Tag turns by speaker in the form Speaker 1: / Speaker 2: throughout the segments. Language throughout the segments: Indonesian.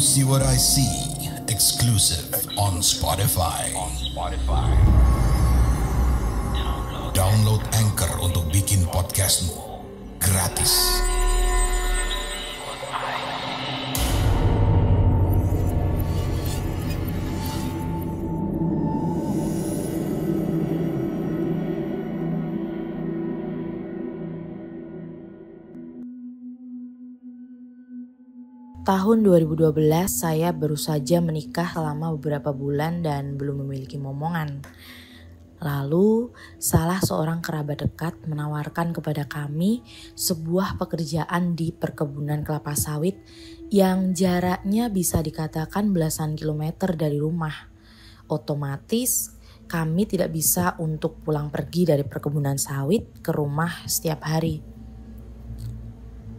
Speaker 1: See What I See, exclusive on Spotify. Download Anchor untuk bikin podcastmu gratis.
Speaker 2: Tahun 2012 saya baru saja menikah selama beberapa bulan dan belum memiliki momongan. Lalu salah seorang kerabat dekat menawarkan kepada kami sebuah pekerjaan di perkebunan kelapa sawit yang jaraknya bisa dikatakan belasan kilometer dari rumah. Otomatis kami tidak bisa untuk pulang pergi dari perkebunan sawit ke rumah setiap hari.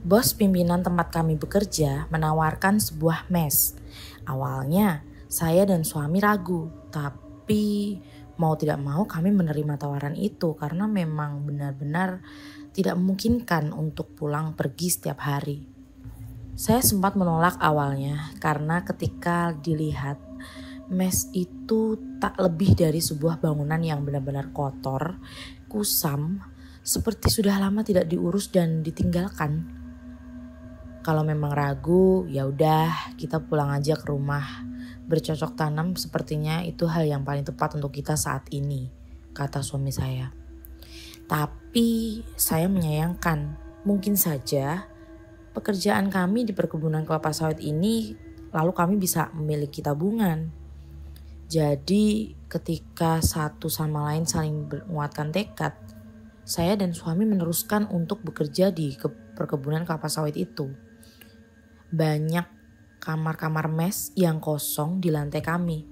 Speaker 2: Bos pimpinan tempat kami bekerja menawarkan sebuah mes. Awalnya saya dan suami ragu, tapi mau tidak mau kami menerima tawaran itu karena memang benar-benar tidak memungkinkan untuk pulang pergi setiap hari. Saya sempat menolak awalnya karena ketika dilihat mes itu tak lebih dari sebuah bangunan yang benar-benar kotor, kusam, seperti sudah lama tidak diurus dan ditinggalkan. Kalau memang ragu, ya udah kita pulang aja ke rumah. Bercocok tanam sepertinya itu hal yang paling tepat untuk kita saat ini, kata suami saya. Tapi saya menyayangkan, mungkin saja pekerjaan kami di perkebunan kelapa sawit ini lalu kami bisa memiliki tabungan. Jadi ketika satu sama lain saling menguatkan tekad, saya dan suami meneruskan untuk bekerja di perkebunan kelapa sawit itu. Banyak kamar-kamar mes yang kosong di lantai kami.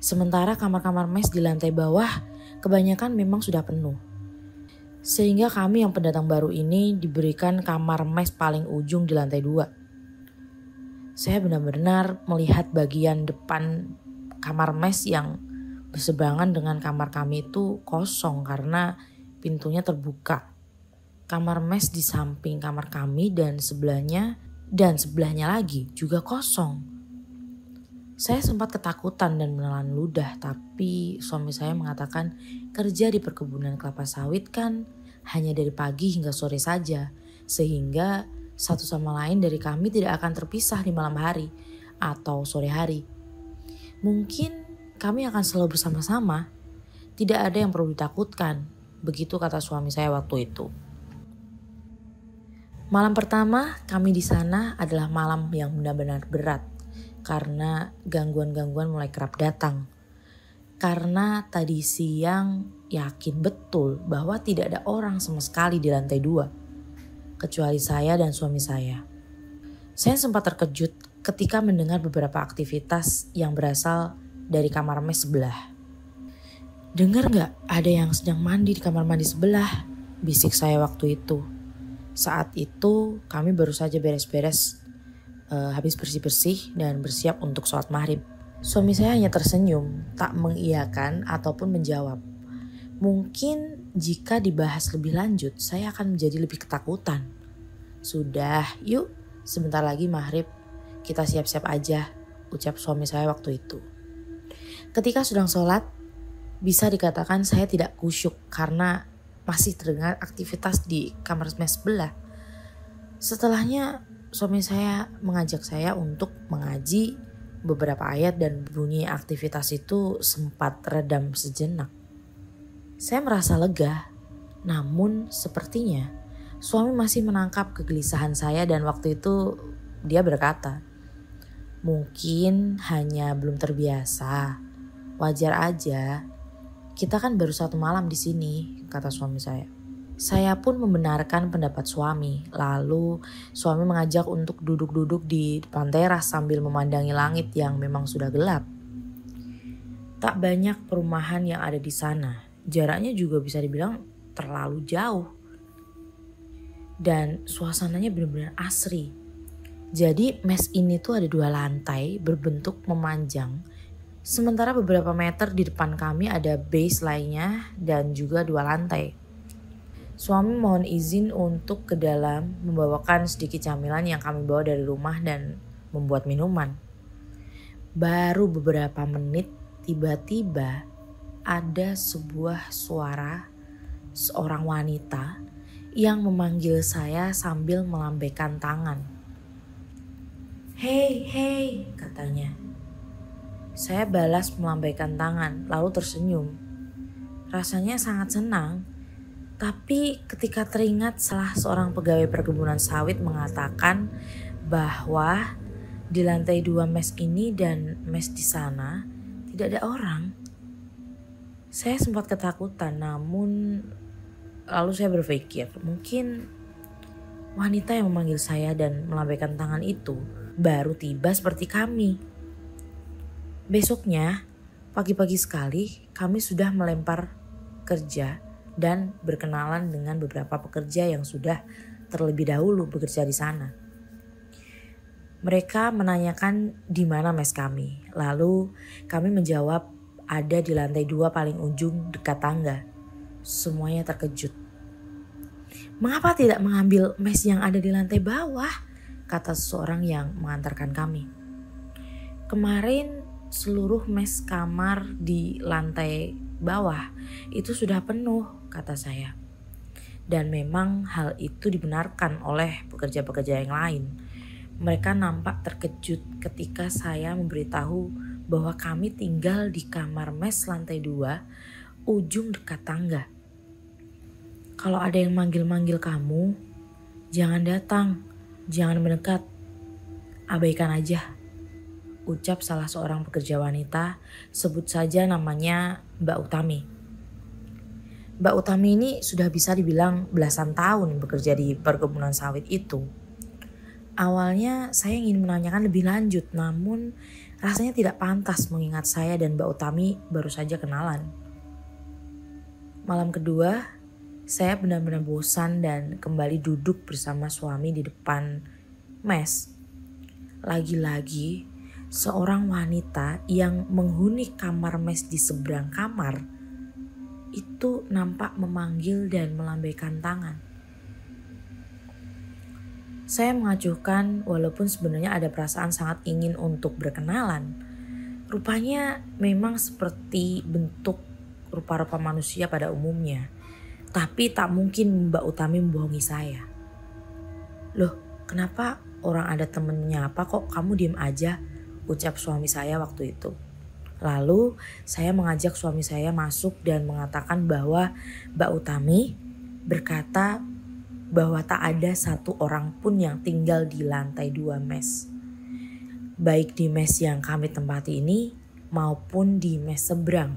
Speaker 2: Sementara kamar-kamar mes di lantai bawah kebanyakan memang sudah penuh. Sehingga kami yang pendatang baru ini diberikan kamar mes paling ujung di lantai 2. Saya benar-benar melihat bagian depan kamar mes yang berseberangan dengan kamar kami itu kosong karena pintunya terbuka. Kamar mes di samping kamar kami dan sebelahnya lagi juga kosong. Saya sempat ketakutan dan menelan ludah, tapi suami saya mengatakan kerja di perkebunan kelapa sawit kan hanya dari pagi hingga sore saja, sehingga satu sama lain dari kami tidak akan terpisah di malam hari atau sore hari. Mungkin kami akan selalu bersama-sama, tidak ada yang perlu ditakutkan, begitu kata suami saya waktu itu. Malam pertama kami di sana adalah malam yang benar-benar berat karena gangguan-gangguan mulai kerap datang. Karena tadi siang yakin betul bahwa tidak ada orang sama sekali di lantai 2, kecuali saya dan suami saya. Saya sempat terkejut ketika mendengar beberapa aktivitas yang berasal dari kamar mes sebelah. "Dengar gak ada yang sedang mandi di kamar mandi sebelah?" bisik saya waktu itu. Saat itu kami baru saja beres-beres, habis bersih-bersih dan bersiap untuk sholat maghrib. Suami saya hanya tersenyum, tak mengiyakan ataupun menjawab. Mungkin jika dibahas lebih lanjut, saya akan menjadi lebih ketakutan. "Sudah, yuk sebentar lagi maghrib, kita siap-siap aja," ucap suami saya waktu itu. Ketika sedang sholat, bisa dikatakan saya tidak khusyuk karena masih terdengar aktivitas di kamar mes sebelah. Setelahnya suami saya mengajak saya untuk mengaji beberapa ayat dan bunyi aktivitas itu sempat redam sejenak. Saya merasa lega, namun sepertinya suami masih menangkap kegelisahan saya dan waktu itu dia berkata, "Mungkin hanya belum terbiasa, wajar aja. Kita kan baru 1 malam di sini," kata suami saya. Saya pun membenarkan pendapat suami. Lalu suami mengajak untuk duduk-duduk di depan teras sambil memandangi langit yang memang sudah gelap. Tak banyak perumahan yang ada di sana. Jaraknya juga bisa dibilang terlalu jauh. Dan suasananya benar-benar asri. Jadi mes ini tuh ada 2 lantai berbentuk memanjang. Sementara beberapa meter di depan kami ada base lainnya dan juga 2 lantai. Suami mohon izin untuk ke dalam membawakan sedikit camilan yang kami bawa dari rumah dan membuat minuman. Baru beberapa menit tiba-tiba ada sebuah suara seorang wanita yang memanggil saya sambil melambaikan tangan. "Hei, hei," katanya. Saya balas melambaikan tangan lalu tersenyum. Rasanya sangat senang. Tapi ketika teringat salah seorang pegawai perkebunan sawit mengatakan bahwa di lantai 2 mes ini dan mes di sana tidak ada orang, saya sempat ketakutan. Namun lalu saya berpikir mungkin wanita yang memanggil saya dan melambaikan tangan itu baru tiba seperti kami. Besoknya pagi-pagi sekali kami sudah melempar kerja dan berkenalan dengan beberapa pekerja yang sudah terlebih dahulu bekerja di sana. Mereka menanyakan di mana mes kami. Lalu kami menjawab ada di lantai 2 paling ujung dekat tangga. Semuanya terkejut. "Mengapa tidak mengambil mes yang ada di lantai bawah?" kata seseorang yang mengantarkan kami. "Kemarin seluruh mes kamar di lantai bawah itu sudah penuh," kata saya. Dan memang hal itu dibenarkan oleh pekerja-pekerja yang lain. Mereka nampak terkejut ketika saya memberitahu bahwa kami tinggal di kamar mes lantai 2 ujung dekat tangga. "Kalau ada yang manggil-manggil kamu, jangan datang, jangan mendekat, abaikan aja," ucap salah seorang pekerja wanita, sebut saja namanya Mbak Utami. Mbak Utami ini sudah bisa dibilang belasan tahun bekerja di perkebunan sawit itu. Awalnya saya ingin menanyakan lebih lanjut, namun rasanya tidak pantas mengingat saya dan Mbak Utami baru saja kenalan. Malam kedua, saya benar-benar bosan dan kembali duduk bersama suami di depan mes. Lagi-lagi, seorang wanita yang menghuni kamar mes di seberang kamar itu nampak memanggil dan melambaikan tangan. Saya mengacuhkan walaupun sebenarnya ada perasaan sangat ingin untuk berkenalan. Rupanya memang seperti bentuk rupa-rupa manusia pada umumnya. Tapi tak mungkin Mbak Utami membohongi saya. "Loh, kenapa orang ada temennya apa kok kamu diem aja?" ucap suami saya waktu itu. Lalu saya mengajak suami saya masuk dan mengatakan bahwa Mbak Utami berkata bahwa tak ada satu orang pun yang tinggal di lantai 2 mes. Baik di mes yang kami tempati ini maupun di mes seberang.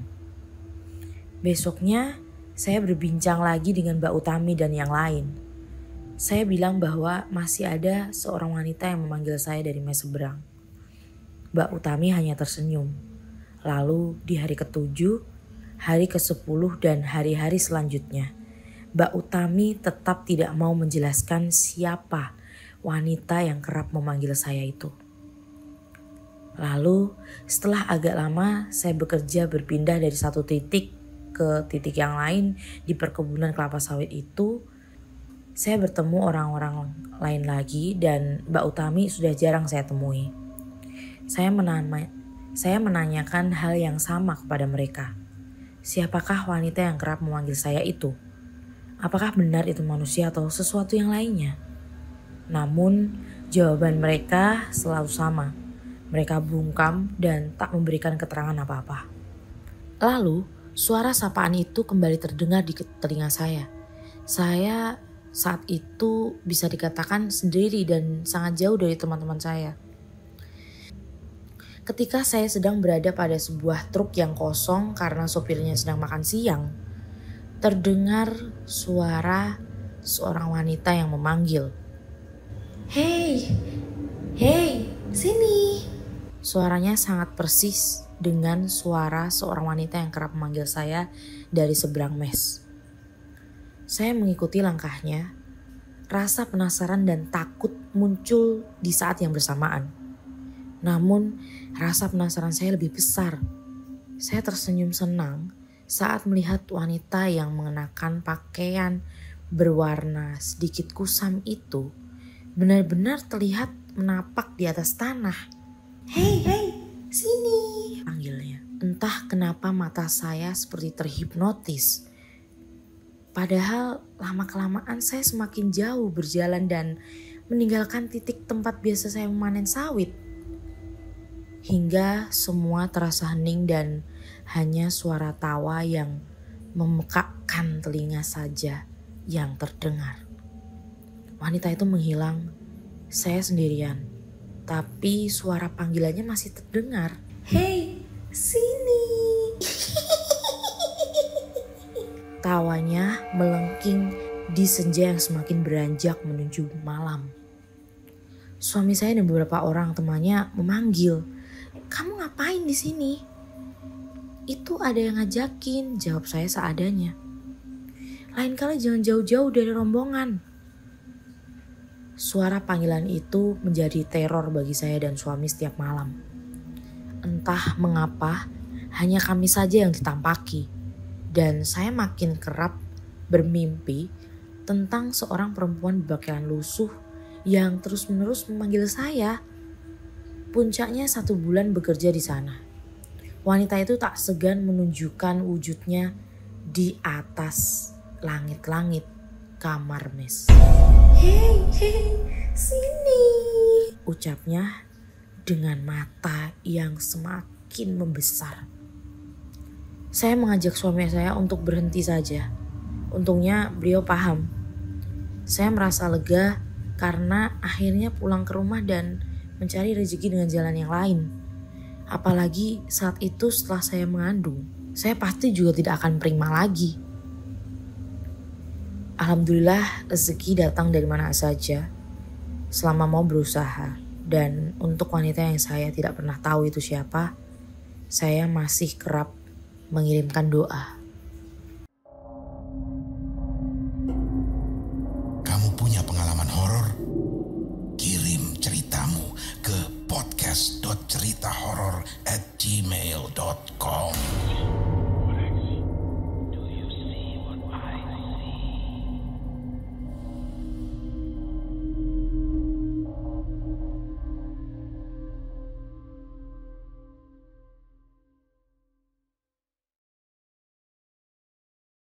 Speaker 2: Besoknya saya berbincang lagi dengan Mbak Utami dan yang lain. Saya bilang bahwa masih ada seorang wanita yang memanggil saya dari mes seberang. Mbak Utami hanya tersenyum. Lalu di hari ke-7, hari ke-10 dan hari-hari selanjutnya, Mbak Utami tetap tidak mau menjelaskan siapa wanita yang kerap memanggil saya itu. Lalu setelah agak lama saya bekerja berpindah dari satu titik ke titik yang lain di perkebunan kelapa sawit itu, saya bertemu orang-orang lain lagi dan Mbak Utami sudah jarang saya temui. Saya menanyakan hal yang sama kepada mereka. Siapakah wanita yang kerap memanggil saya itu? Apakah benar itu manusia atau sesuatu yang lainnya? Namun jawaban mereka selalu sama. Mereka bungkam dan tak memberikan keterangan apa-apa. Lalu suara sapaan itu kembali terdengar di telinga saya. Saya saat itu bisa dikatakan sendiri dan sangat jauh dari teman-teman saya. Ketika saya sedang berada pada sebuah truk yang kosong karena sopirnya sedang makan siang, terdengar suara seorang wanita yang memanggil. "Hei, hei, sini." Suaranya sangat persis dengan suara seorang wanita yang kerap memanggil saya dari seberang mes. Saya mengikuti langkahnya. Rasa penasaran dan takut muncul di saat yang bersamaan. Namun rasa penasaran saya lebih besar. Saya tersenyum senang saat melihat wanita yang mengenakan pakaian berwarna sedikit kusam itu benar-benar terlihat menapak di atas tanah. "Hei, hei, sini." Entah kenapa mata saya seperti terhipnotis. Padahal lama-kelamaan saya semakin jauh berjalan dan meninggalkan titik tempat biasa saya memanen sawit. Hingga semua terasa hening dan hanya suara tawa yang memekakkan telinga saja yang terdengar. Wanita itu menghilang, saya sendirian. Tapi suara panggilannya masih terdengar. "Hei, sini!" Tawanya melengking di senja yang semakin beranjak menuju malam. Suami saya dan beberapa orang temannya memanggil, "Kamu ngapain di sini?" "Itu ada yang ngajakin," jawab saya seadanya. "Lain kali jangan jauh-jauh dari rombongan." Suara panggilan itu menjadi teror bagi saya dan suami setiap malam. Entah mengapa, hanya kami saja yang ditampaki. Dan saya makin kerap bermimpi tentang seorang perempuan berpakaian lusuh yang terus-menerus memanggil saya. Puncaknya 1 bulan bekerja di sana. Wanita itu tak segan menunjukkan wujudnya di atas langit-langit kamar mes. "Hei, sini!" ucapnya dengan mata yang semakin membesar. Saya mengajak suami saya untuk berhenti saja. Untungnya beliau paham. Saya merasa lega karena akhirnya pulang ke rumah dan mencari rezeki dengan jalan yang lain. Apalagi saat itu setelah saya mengandung, saya pasti juga tidak akan prima lagi. Alhamdulillah rezeki datang dari mana saja selama mau berusaha. Dan untuk wanita yang saya tidak pernah tahu itu siapa, saya masih kerap mengirimkan doa.
Speaker 1: Kamu punya pengalaman horor? Kirim ceritamu ke podcast.ceritahoror@gmail.com.